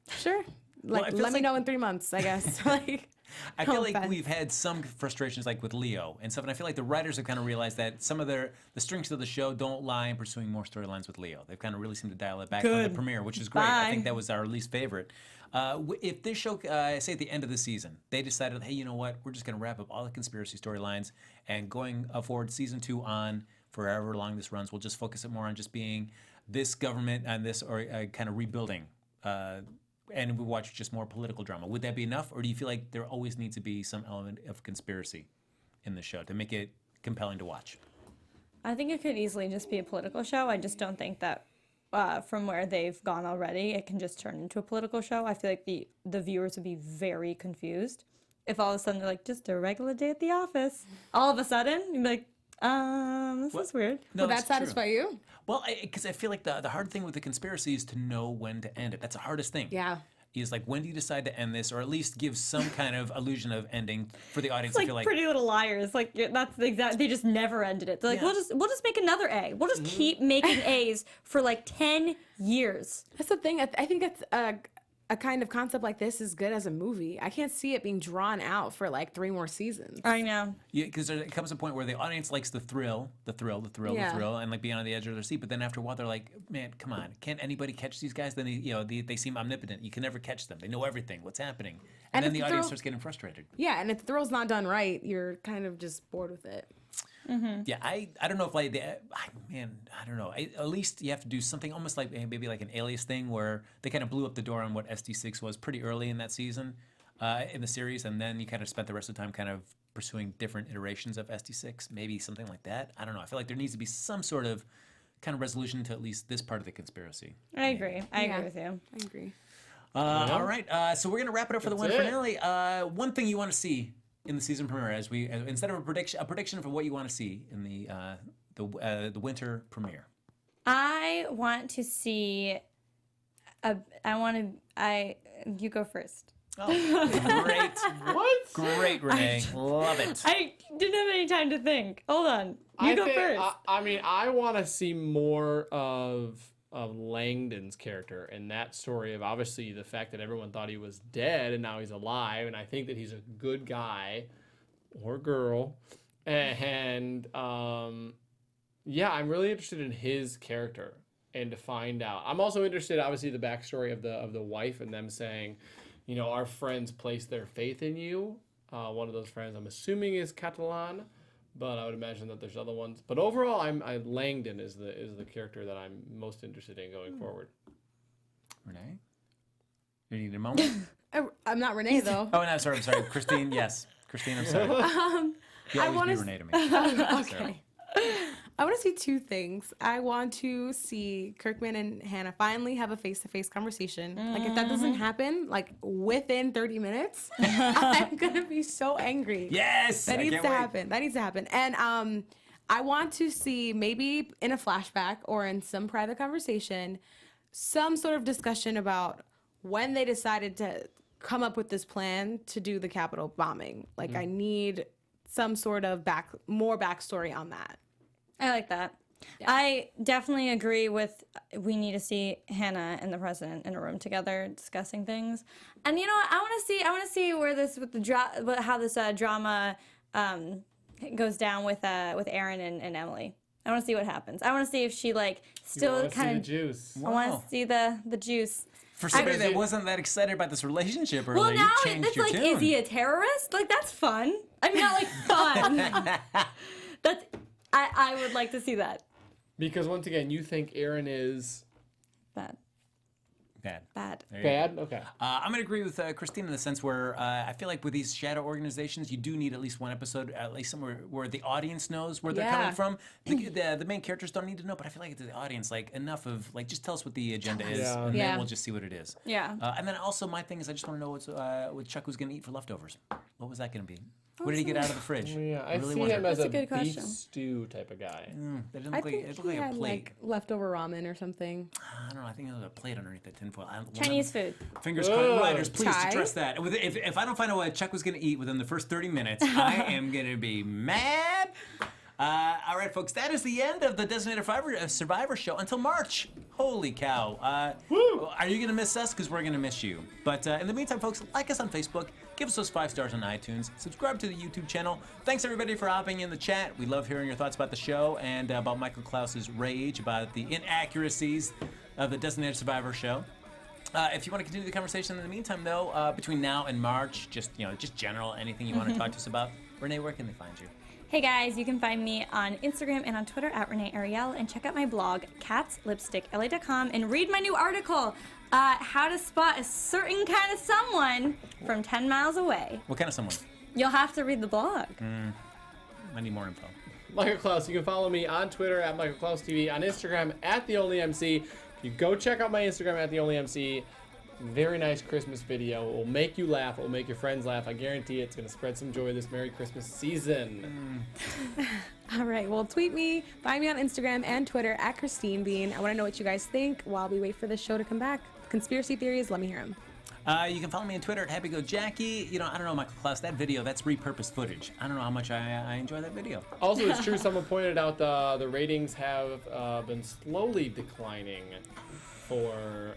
sure. Like, let me know in 3 months, I guess. Like. I feel like we've had some frustrations like with Leo and stuff, and I feel like the writers have kind of realized that some of the strengths of the show don't lie in pursuing more storylines with Leo. They've kind of really seemed to dial it back from the premiere, which is great. I think that was our least favorite. If this show, say at the end of the season, they decided, hey, you know what, we're just going to wrap up all the conspiracy storylines, and going forward season 2 on, for however long this runs, we'll just focus it more on just being this government and this, or kind of rebuilding and we watch just more political drama. Would that be enough, or do you feel like there always needs to be some element of conspiracy in the show to make it compelling to watch? I think it could easily just be a political show. I just don't think that from where they've gone already, it can just turn into a political show. I feel like the viewers would be very confused if all of a sudden they're like, just a regular day at the office. All of a sudden, you'd be like, this is weird. No, would that satisfy you? Well, because I feel like the hard thing with the conspiracy is to know when to end it. That's the hardest thing. Yeah. Is like, when do you decide to end this, or at least give some kind of illusion of ending for the audience? It's like to feel like Pretty Little Liars. Like, that's the exact. They just never ended it. They're like, we'll just make another A. We'll just keep making A's for like 10 years. That's the thing. I think that's a a kind of concept like this is good as a movie. I can't see it being drawn out for like 3 more seasons. I know. Yeah, because it comes to a point where the audience likes the thrill, and like being on the edge of their seat. But then after a while, they're like, "Man, come on! Can't anybody catch these guys?" Then they seem omnipotent. You can never catch them. They know everything. What's happening? And then the audience starts getting frustrated. Yeah, and if the thrill's not done right, you're kind of just bored with it. Yeah, I don't know if I don't know. At least you have to do something almost like maybe like an Alias thing where they kind of blew up the door on what SD6 was pretty early in that season, in the series, and then you kind of spent the rest of the time kind of pursuing different iterations of SD6, maybe something like that. I don't know. I feel like there needs to be some sort of kind of resolution to at least this part of the conspiracy. I agree. I agree with you. I agree. All right, so we're gonna wrap it up for the one finale. One thing you want to see in the season premiere, as we instead of a prediction for what you want to see in the winter premiere. I want to see. You go first. Oh, great! What? Great, Renee. Love it. I didn't have any time to think. Hold on. You go first. I want to see more of Langdon's character and that story of obviously the fact that everyone thought he was dead and now he's alive, and I think that he's a good guy or girl, and yeah, I'm really interested in his character and to find out. I'm also interested, obviously, the backstory of the wife and them saying, our friends placed their faith in you. One of those friends, I'm assuming, is Catalan. But I would imagine that there's other ones. But overall, Langdon is the character that I'm most interested in going forward. Renee, you need a moment. I'm not Renee though. Oh, no, I'm sorry. Christine, yes. Christine, I'm sorry. You I always want be to. Renee to me. Okay. I want to see 2 things. I want to see Kirkman and Hannah finally have a face-to-face conversation. Like, if that doesn't happen, like, within 30 minutes, I'm going to be so angry. Yes! That needs to happen. That needs to happen. And I want to see, maybe in a flashback or in some private conversation, some sort of discussion about when they decided to come up with this plan to do the Capitol bombing. Like, I need some sort of more backstory on that. I like that. Yeah. I definitely agree with we need to see Hannah and the president in a room together discussing things. And you know what? I want to see where this how this drama goes down with Aaron and Emily. I want to see what happens. I want to see if she still kind of juice. I want to see the juice. For somebody that wasn't that excited about this relationship earlier, well, now you changed it's your like, tune. is he a terrorist? Like, that's fun. I mean, not fun. That's. I would like to see that. Because once again, you think Aaron is bad. Bad. Bad? Okay. I'm going to agree with Christine in the sense where I feel like with these shadow organizations, you do need at least one episode, at least somewhere where the audience knows where they're coming from. The main characters don't need to know, but I feel like it's the audience, enough of, just tell us what the agenda is, and then we'll just see what it is. Yeah. And then also my thing is I just want to know what Chuck was going to eat for leftovers. What was that going to be? What did he get out of the fridge? Yeah, I really see wonder. him as That's a a good beef question. stew type of guy. That doesn't I look like, think it looked he like a had plate. leftover ramen or something. I don't know. I think there was a plate underneath the tinfoil. Chinese food. Fingers crossed. Writers, please Thai? address that. If I don't find out what Chuck was going to eat within the first 30 minutes, I am going to be mad. All right, folks, that is the end of the Designated Survivor show until March. Holy cow. Are you going to miss us? Because we're going to miss you. But in the meantime, folks, like us on Facebook. Give us those 5 stars on iTunes. Subscribe to the YouTube channel. Thanks, everybody, for hopping in the chat. We love hearing your thoughts about the show and about Michael Clouse's rage about the inaccuracies of the Designated Survivor show. If you want to continue the conversation in the meantime, though, between now and March, just general, anything you want to talk to us about, Renee, where can they find you? Hey guys, you can find me on Instagram and on Twitter at Renee Ariel, and check out my blog, catslipstickla.com, and read my new article, How to Spot a Certain Kind of Someone from 10 Miles Away. What kind of someone? You'll have to read the blog. I need more info. Michael Clouse, you can follow me on Twitter at Michael Clouse TV, on Instagram at TheOnlyMC. You go check out my Instagram at TheOnlyMC. Very nice Christmas video. It will make you laugh. It will make your friends laugh. I guarantee it's going to spread some joy this Merry Christmas season. All right. Well, tweet me. Find me on Instagram and Twitter at Christine Bean. I want to know what you guys think while we wait for the show to come back. Conspiracy theories, let me hear them. You can follow me on Twitter at HappyGoJackie. I don't know, Michael Clouse, that video, that's repurposed footage. I don't know how much I enjoy that video. Also, it's true, someone pointed out the ratings have been slowly declining for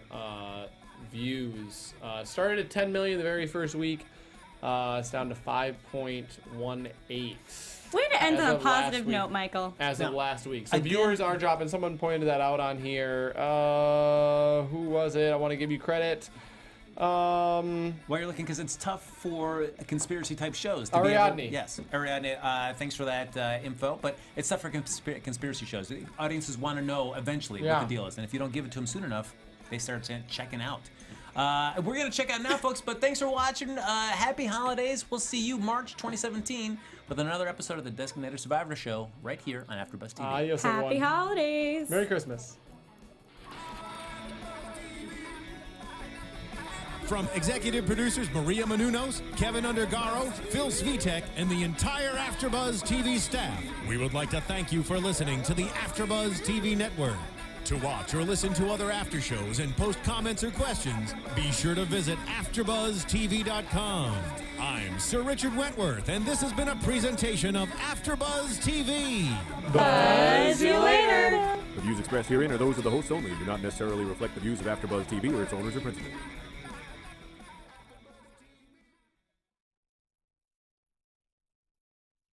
views. Started at 10 million the very first week. It's down to 5.18. Way to end As on a of last positive week. note, Michael. As of No. last week. So Again- viewers are dropping. Someone pointed that out on here. Who was it? I want to give you credit. While you're looking, because it's tough for conspiracy type shows. To Ariadne. Be able, yes, Ariadne. Thanks for that info. But it's tough for conspiracy shows. The audiences want to know eventually Yeah. what the deal is, and if you don't give it to them soon enough, they start checking out. We're gonna check out now, folks. But thanks for watching. Happy holidays. We'll see you March 2017 with another episode of the Designated Survivor Show right here on AfterBuzz TV. Adios, Happy everyone. holidays. Merry Christmas. From executive producers Maria Menounos, Kevin Undergaro, Phil Svitek, and the entire AfterBuzz TV staff, we would like to thank you for listening to the AfterBuzz TV network. To watch or listen to other after shows and post comments or questions, be sure to visit AfterBuzzTV.com. I'm Sir Richard Wentworth, and this has been a presentation of AfterBuzz TV. Buzz you later. The views expressed herein are those of the hosts only and do not necessarily reflect the views of AfterBuzz TV or its owners or principals.